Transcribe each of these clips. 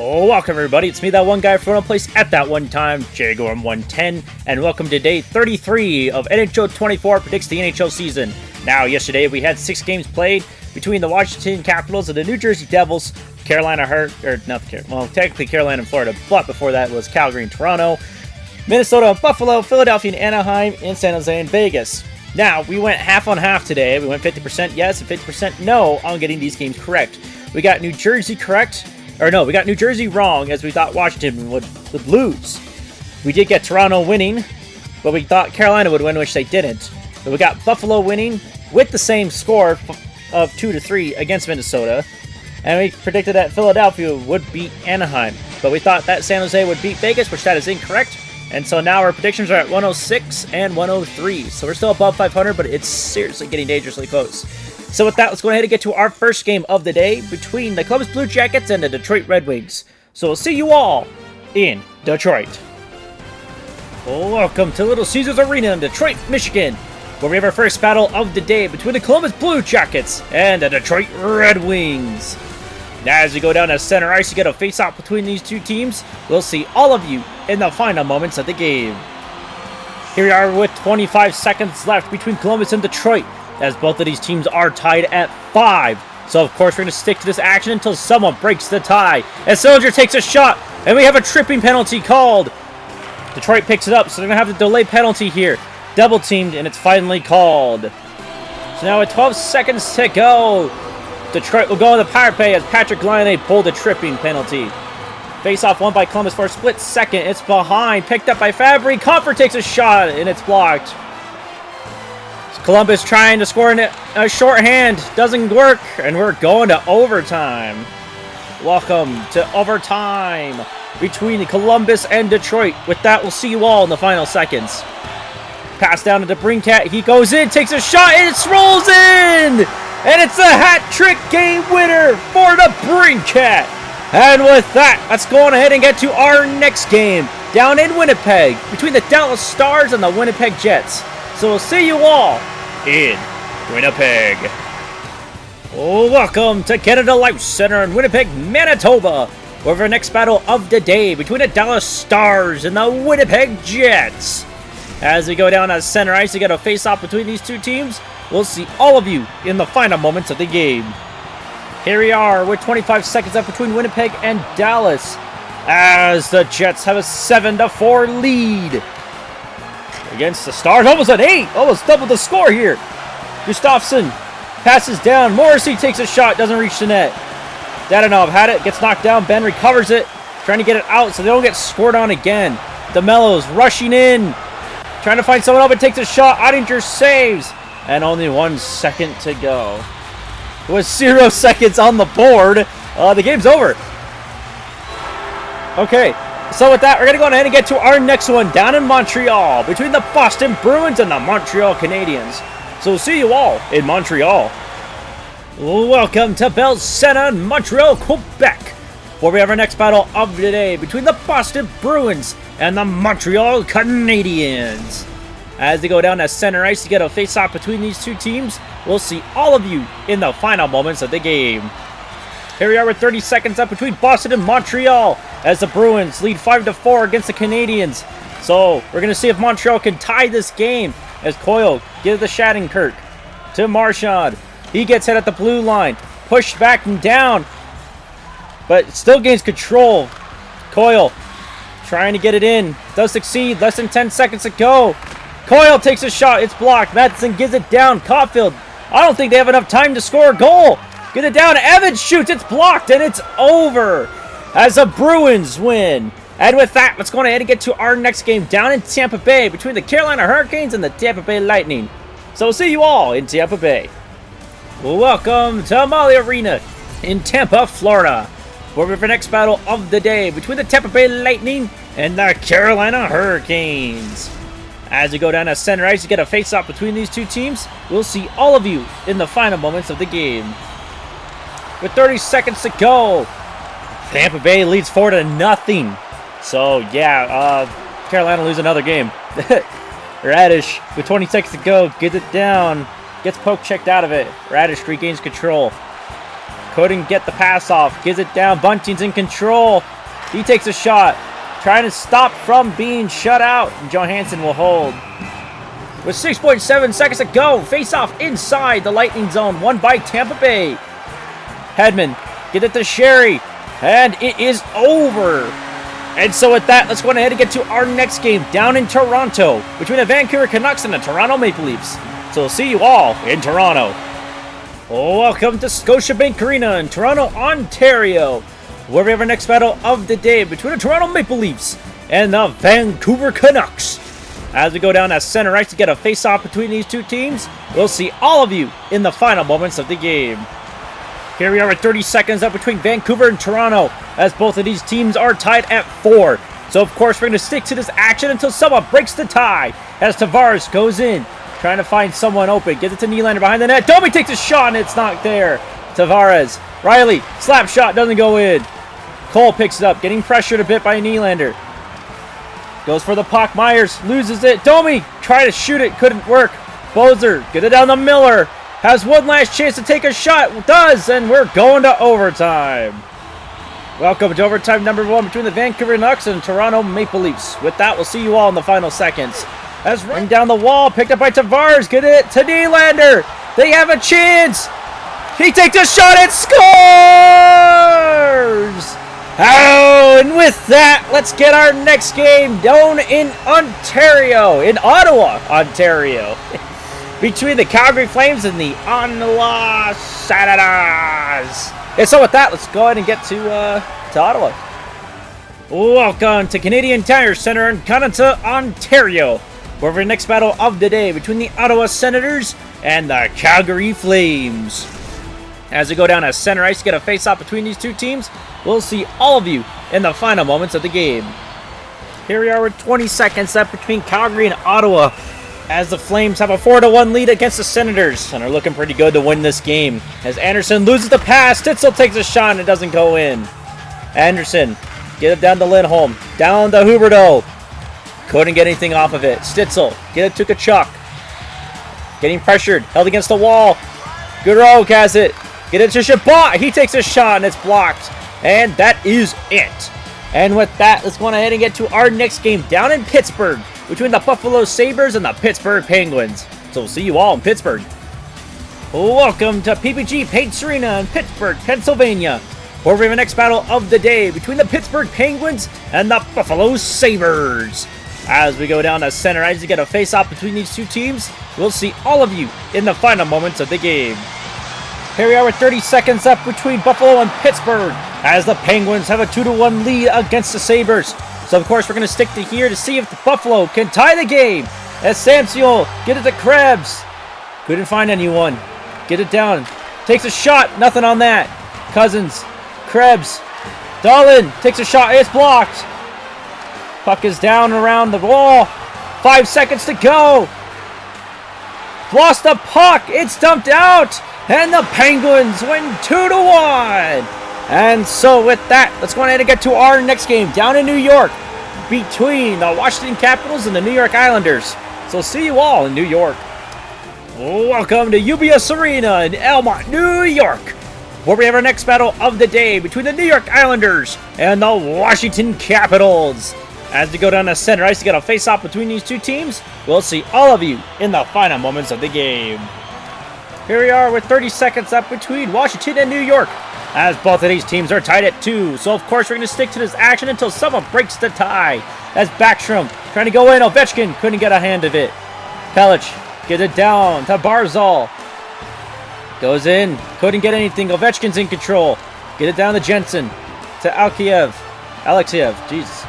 Oh, welcome everybody, it's me, that one guy from one place at that one time, Jagorm110, and welcome to day 33 of NHL 24 Predicts the NHL Season. Now, yesterday we had 6 games played between the Washington Capitals and the New Jersey Devils, Carolina technically Carolina and Florida, but before that was Calgary and Toronto, Minnesota and Buffalo, Philadelphia and Anaheim, and San Jose and Vegas. Now, we went half on half today. We went 50% yes and 50% no on getting these games correct. We got New Jersey correct. Or no, we got New Jersey wrong, as we thought Washington would lose. We did get Toronto winning, but we thought Carolina would win, which they didn't. But we got Buffalo winning with the same score of 2-3 against Minnesota. And we predicted that Philadelphia would beat Anaheim. But we thought that San Jose would beat Vegas, which that is incorrect. And so now our predictions are at 106 and 103. So we're still above 500, but it's seriously getting dangerously close. So with that, let's go ahead and get to our first game of the day between the Columbus Blue Jackets and the Detroit Red Wings. So we'll see you all in Detroit. Welcome to Little Caesars Arena in Detroit, Michigan, where we have our first battle of the day between the Columbus Blue Jackets and the Detroit Red Wings. Now, as we go down to center ice, you get a face-off between these two teams. We'll see all of you in the final moments of the game. Here we are with 25 seconds left between Columbus and Detroit, as both of these teams are tied at 5. So, of course, we're going to stick to this action until someone breaks the tie. As Sillinger takes a shot, and we have a tripping penalty called. Detroit picks it up, so they're going to have the delay penalty here. Double teamed, and it's finally called. So now with 12 seconds to go, Detroit will go on the power play as Patrick Laine pulled a tripping penalty. Face-off won by Columbus for a split second. It's behind, picked up by Fabry. Comfort takes a shot, and it's blocked. Columbus trying to score in a shorthand. Doesn't work, and we're going to overtime. Welcome to overtime between Columbus and Detroit. With that, we'll see you all in the final seconds. Pass down to Brinkat. He goes in, takes a shot, and it rolls in! And it's a hat-trick game winner for the Brinkat. And with that, let's go on ahead and get to our next game down in Winnipeg between the Dallas Stars and the Winnipeg Jets. So we'll see you all in Winnipeg. Welcome to Canada Life Center in Winnipeg, Manitoba, where our next battle of the day between the Dallas Stars and the Winnipeg Jets. As we go down to center ice to get a face-off between these two teams, we'll see all of you in the final moments of the game. Here we are with 25 seconds left between Winnipeg and Dallas, as the Jets have a 7-4 lead against the Stars. Almost an 8. Almost double the score here. Gustafsson passes down. Morrissey takes a shot. Doesn't reach the net. Dadonov had it. Gets knocked down. Ben recovers it. Trying to get it out so they don't get scored on again. DeMello's rushing in. Trying to find someone open. Takes a shot. Ottinger saves. And only 1 second to go. With 0 seconds on the board, the game's over. Okay. So with that, we're going to go ahead and get to our next one down in Montreal between the Boston Bruins and the Montreal Canadiens. So we'll see you all in Montreal. Welcome to Bell Center in Montreal, Quebec, where we have our next battle of the day between the Boston Bruins and the Montreal Canadiens. As they go down to center ice to get a face-off between these two teams, we'll see all of you in the final moments of the game. Here we are with 30 seconds up between Boston and Montreal as the Bruins lead 5-4 against the Canadiens. So we're going to see if Montreal can tie this game as Coyle gives the Shattenkirk to Marchand. He gets hit at the blue line, pushed back and down, but still gains control. Coyle trying to get it in. Does succeed. Less than 10 seconds to go. Coyle takes a shot. It's blocked. Matheson gives it down. Caulfield. I don't think they have enough time to score a goal. Get it down. Evans shoots. It's blocked, and it's over as the Bruins win. And with that, let's go ahead and get to our next game down in Tampa Bay between the Carolina Hurricanes and the Tampa Bay Lightning. So we'll see you all in Tampa Bay. Welcome to Amalie Arena in Tampa, Florida, where we have our next battle of the day between the Tampa Bay Lightning and the Carolina Hurricanes. As we go down to center ice to get a face-off between these two teams, we'll see all of you in the final moments of the game. With 30 seconds to go, Tampa Bay leads 4-0. So, yeah, Carolina lose another game. Radish, with 20 seconds to go, gets it down. Gets poke checked out of it. Radish regains control. Couldn't get the pass off. Gives it down. Bunting's in control. He takes a shot. Trying to stop from being shut out. Johansson will hold. With 6.7 seconds to go. Face off inside the Lightning zone. Won by Tampa Bay. Hedman. Get it to Sherry. And it is over. And so with that, let's go ahead and get to our next game down in Toronto between the Vancouver Canucks and the Toronto Maple Leafs. So we'll see you all in Toronto. Welcome to Scotiabank Arena in Toronto, Ontario, where we have our next battle of the day between the Toronto Maple Leafs and the Vancouver Canucks. As we go down at center ice to get a face-off between these two teams, we'll see all of you in the final moments of the game. Here we are at 30 seconds up between Vancouver and Toronto, as both of these teams are tied at 4. So of course we're going to stick to this action until someone breaks the tie, as Tavares goes in, trying to find someone open. Gives it to Nylander behind the net. Domi takes a shot and it's not there. Tavares. Riley. Slap shot. Doesn't go in. Cole picks it up. Getting pressured a bit by Nylander. Goes for the puck. Myers loses it. Domi. Try to shoot it. Couldn't work. Bozer. Get it down to Miller. Has one last chance to take a shot. Does. And we're going to overtime. Welcome to overtime number 1 between the Vancouver Canucks and Toronto Maple Leafs. With that, we'll see you all in the final seconds. As running down the wall, picked up by Tavares. Get it to Nylander. They have a chance. He takes a shot and scores! Oh, and with that, let's get our next game down in Ontario, in Ottawa, Ontario, between the Calgary Flames and the Ottawa Senators. And so with that, let's go ahead and get to Ottawa. Welcome to Canadian Tire Center in Canada, Ontario, for our next battle of the day between the Ottawa Senators and the Calgary Flames. As we go down at center ice to get a face-off between these two teams, we'll see all of you in the final moments of the game. Here we are with 20 seconds left between Calgary and Ottawa, as the Flames have a 4-1 lead against the Senators and are looking pretty good to win this game. As Anderson loses the pass, Stitzel takes a shot and it doesn't go in. Anderson, get it down to Lindholm, down to Huberdeau. Couldn't get anything off of it. Stitzel, get it to Tkachuk. Getting pressured, held against the wall. Gaudreau has it. Get it to Chabot. He takes a shot and it's blocked. And that is it. And with that, let's go on ahead and get to our next game down in Pittsburgh between the Buffalo Sabres and the Pittsburgh Penguins. So we'll see you all in Pittsburgh. Welcome to PPG Paints Arena in Pittsburgh, Pennsylvania, where we have the next battle of the day between the Pittsburgh Penguins and the Buffalo Sabres. As we go down to center ice to get a face-off between these two teams, we'll see all of you in the final moments of the game. Here we are with 30 seconds left between Buffalo and Pittsburgh, as the Penguins have a 2-1 lead against the Sabres. So of course we're going to stick to here to see if the Buffalo can tie the game. As Samsiel, get it to Krebs. Couldn't find anyone. Get it down. Takes a shot. Nothing on that. Cousins. Krebs. Dahlin takes a shot. It's blocked. Puck is down around the wall. 5 seconds to go. Lost the puck. It's dumped out. And the Penguins win 2-1. And so with that, let's go ahead and get to our next game down in New York between the Washington Capitals and the New York Islanders. So see you all in New York. Welcome to UBS Arena in Elmont, New York, where we have our next battle of the day between the New York Islanders and the Washington Capitals. As we go down to center ice to get a face-off between these two teams, we'll see all of you in the final moments of the game. Here we are with 30 seconds left between Washington and New York, as both of these teams are tied at 2. So of course we're going to stick to this action until someone breaks the tie. As Backstrom trying to go in, Ovechkin couldn't get a hand of it. Pelech gets it down to Barzal. Goes in, couldn't get anything. Ovechkin's in control. Get it down to Jensen, to Alexiev, Jesus.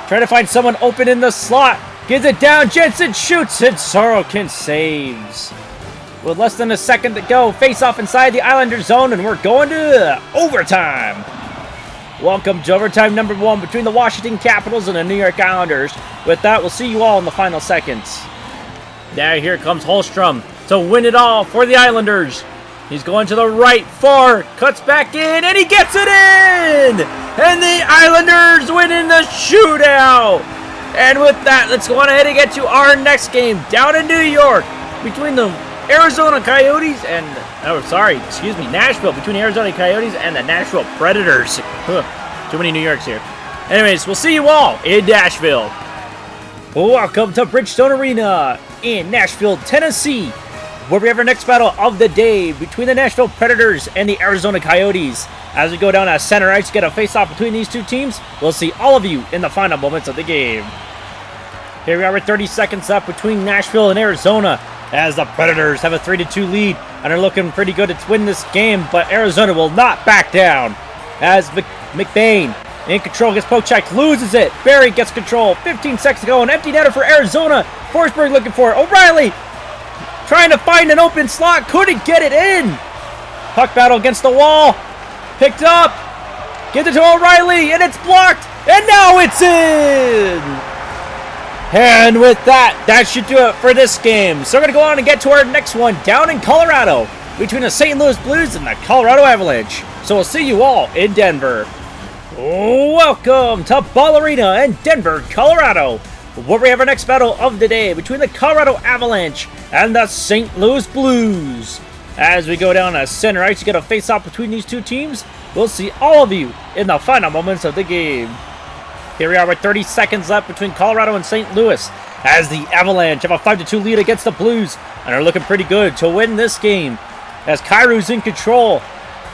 Trying to find someone open in the slot. Gets it down, Jensen shoots, and Sorokin saves. With less than a second to go, face-off inside the Islanders zone, and we're going to overtime. Welcome to overtime number 1 between the Washington Capitals and the New York Islanders. With that, we'll see you all in the final seconds. Now here comes Holmstrom to win it all for the Islanders. He's going to the right, far, cuts back in, and he gets it in! And the Islanders win in the shootout! And with that, let's go on ahead and get to our next game down in New York between the Arizona Coyotes and, Nashville, between Arizona Coyotes and the Nashville Predators. Too many New Yorks here. Anyways, we'll see you all in Nashville. Welcome to Bridgestone Arena in Nashville, Tennessee, where we have our next battle of the day between the Nashville Predators and the Arizona Coyotes. As we go down to center ice to get a face-off between these two teams, we'll see all of you in the final moments of the game. Here we are with 30 seconds left between Nashville and Arizona, as the Predators have a 3-2 lead and are looking pretty good to win this game, but Arizona will not back down. As McBain in control, gets poke checked, loses it. Barry gets control. 15 seconds to go. An empty netter for Arizona. Forsberg looking for it. O'Reilly trying to find an open slot. Couldn't get it in. Puck battle against the wall. Picked up. Gives it to O'Reilly. And it's blocked. And now it's in. And with that, that should do it for this game. So we're going to go on and get to our next one down in Colorado between the St. Louis Blues and the Colorado Avalanche. So we'll see you all in Denver. Welcome to Ball Arena in Denver, Colorado, where we have our next battle of the day between the Colorado Avalanche and the St. Louis Blues. As we go down to center ice to get a face-off between these two teams, we'll see all of you in the final moments of the game. Here we are with 30 seconds left between Colorado and St. Louis, as the Avalanche have a 5-2 lead against the Blues and are looking pretty good to win this game. As Kairu's in control,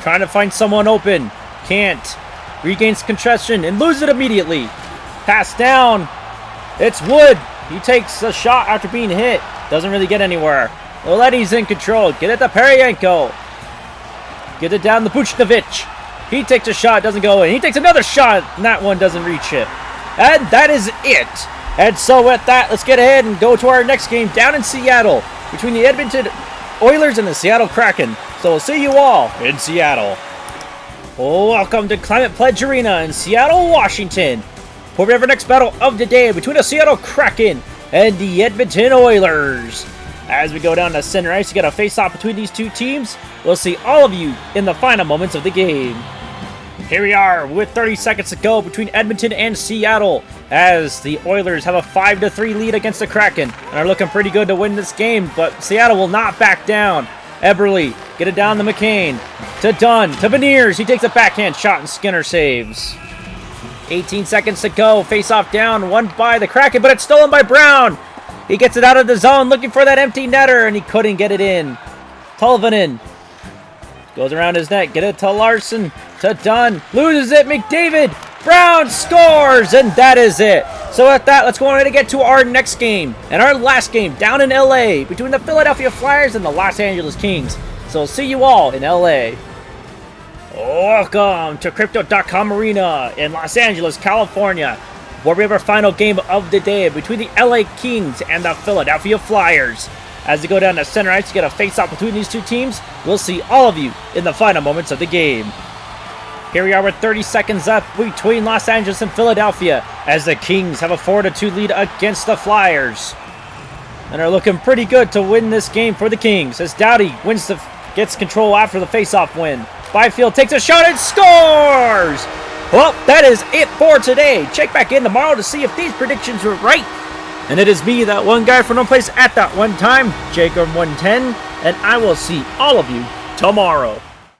trying to find someone open, can't. Regains concession and loses it immediately. Pass down. It's Wood. He takes a shot after being hit. Doesn't really get anywhere. Oletti's in control. Get it to Peryanko. Get it down to Buchnevich. He takes a shot. Doesn't go in. He takes another shot. And that one doesn't reach it. And that is it. And so with that, let's get ahead and go to our next game down in Seattle between the Edmonton Oilers and the Seattle Kraken. So we'll see you all in Seattle. Welcome to Climate Pledge Arena in Seattle, Washington, where we have our next battle of the day between the Seattle Kraken and the Edmonton Oilers. As we go down to center ice to get a face-off between these two teams, we'll see all of you in the final moments of the game. Here we are with 30 seconds to go between Edmonton and Seattle, as the Oilers have a 5-3 lead against the Kraken and are looking pretty good to win this game, but Seattle will not back down. Eberle, get it down to McCain, to Dunn, to Beniers. He takes a backhand shot and Skinner saves. 18 seconds to go. Face-off down, won by the Kraken, but it's stolen by Brown. He gets it out of the zone looking for that empty netter, and he couldn't get it in. Tolvanen goes around his net, get it to Larson, to Dunn, loses it, McDavid. Brown scores, and that is it. So with that, let's go on and get to our next game and our last game down in LA between the Philadelphia Flyers and the Los Angeles Kings. So we'll see you all in LA. Welcome to Crypto.com Arena in Los Angeles, California, where we have our final game of the day between the LA Kings and the Philadelphia Flyers. As we go down to center ice to get a face-off between these two teams, we'll see all of you in the final moments of the game. Here we are with 30 seconds left between Los Angeles and Philadelphia, as the Kings have a 4-2 lead against the Flyers and are looking pretty good to win this game for the Kings, as Doughty gets control after the face-off win. Byfield takes a shot and scores! Well, that is it for today. Check back in tomorrow to see if these predictions were right. And it is me, that one guy from no place at that one time, Jacob 110, and I will see all of you tomorrow.